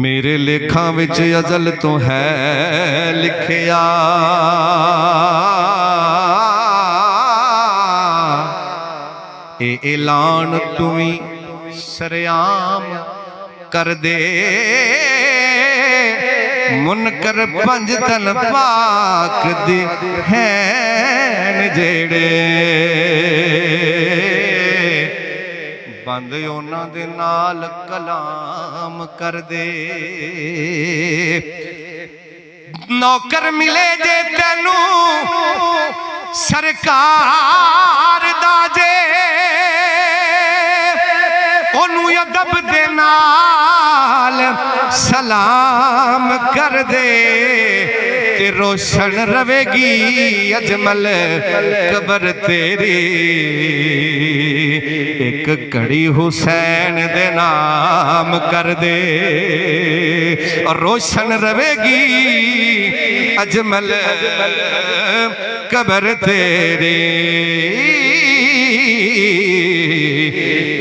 मेरे लेखा विच अजल तो है लिखिया, ए ऐलान तुमी सरेआम कर दे। मुनकर पंज तन पाक दी हैन जेड़े, बंद उन्हां दे नाल कलाम कर दे। नौकर मिले जे तैनू सरकार दा जे, ओनू अदब दे नाल सलाम कर दे। ते रोशन रवेगी अजमल कबर तेरी, एक घड़ी हुसैन दे नाम कर दे। और रोशन रवेगी अजमल कबर तेरी,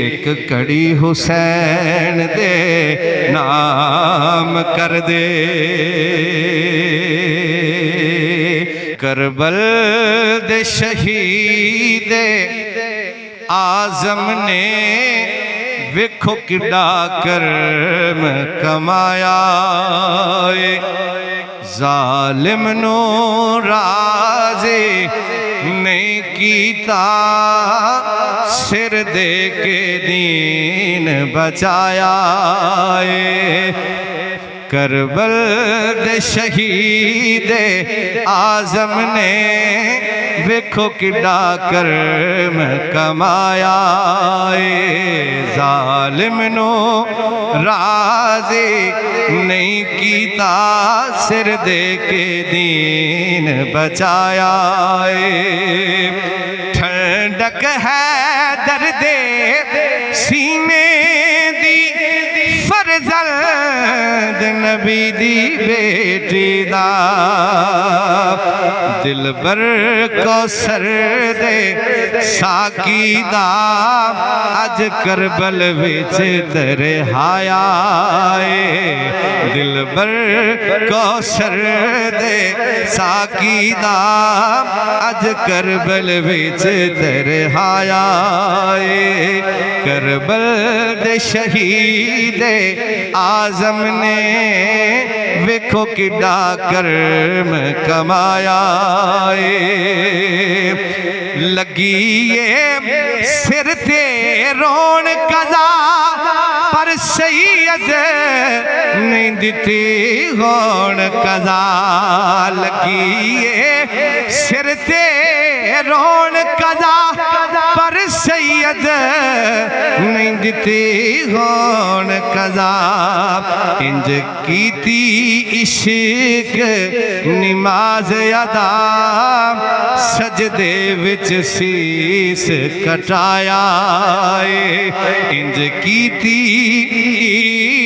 एक घड़ी हुसैन दे नाम कर दे। करबल दे शहीद आज़म ने वेखो किड़ा कर्म कमाया, जालिम नो राज़े नहीं कीता, सिर दे के दीन बचाया। करबल दे शहीद आज़म ने वेखो किड़ा कर्म कमाया, जालिम नो राज़े नहीं कीता, सिर दे के दीन बचाया। ठंडक है दर्दे सीने दी, फरज़ंद नबी दी बेटी दा, दिलबर कौसर दे साकी दा, अज करबल विच तरहाया। दिलबर कौसर दे साकी दा, अज करबल विच तरहाया। करबल दे शहीद आज़म ने वेखो किड़ा कर्म कमाया। लगी ये सिर ते रोन कज़ा, पर सैयद नहीं दिती होन कज़ा। लगी ये सिर ते रोन कज़ा, पर सैयद नहीं दिती होन कज़ा। इंज कीती इश्क निमाज अदा, सजदे विच सीस कटाया। इंज कीती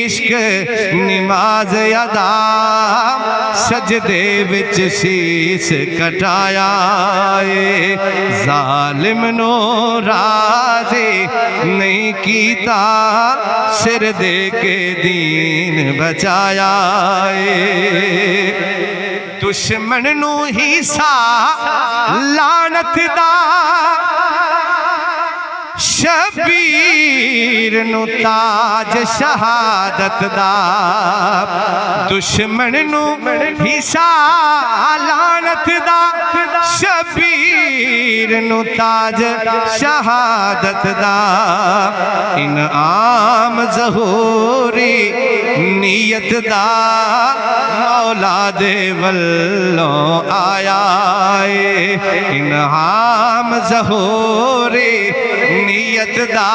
इश्क निमाज अदा, सजदे विच सीस कटाया। जालिम नो राज़े नहीं कीता, सिर दे के दीन बचाया। दुश्मन नू हिस्सा लानत दा, शबीर नू ताज शहादत दा। दुश्मन नू हिस्सा लानत दा, शबीर नू ताज शहादत दा। इनाम ज़हूरी नीयत दा, मौला दे वल्लों आया। इनाम ज़हूरी नीयत दा,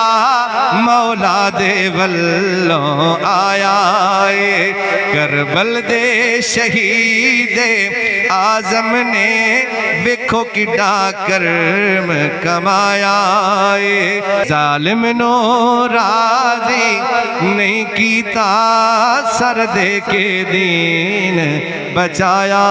मौला दे वल्लों आया। करबल दे शहीद आज़म ने वेखो किड़ा कर्म कमाया। जालिम नो राज़ी नहीं कीता, सर दे के दीन बचाया।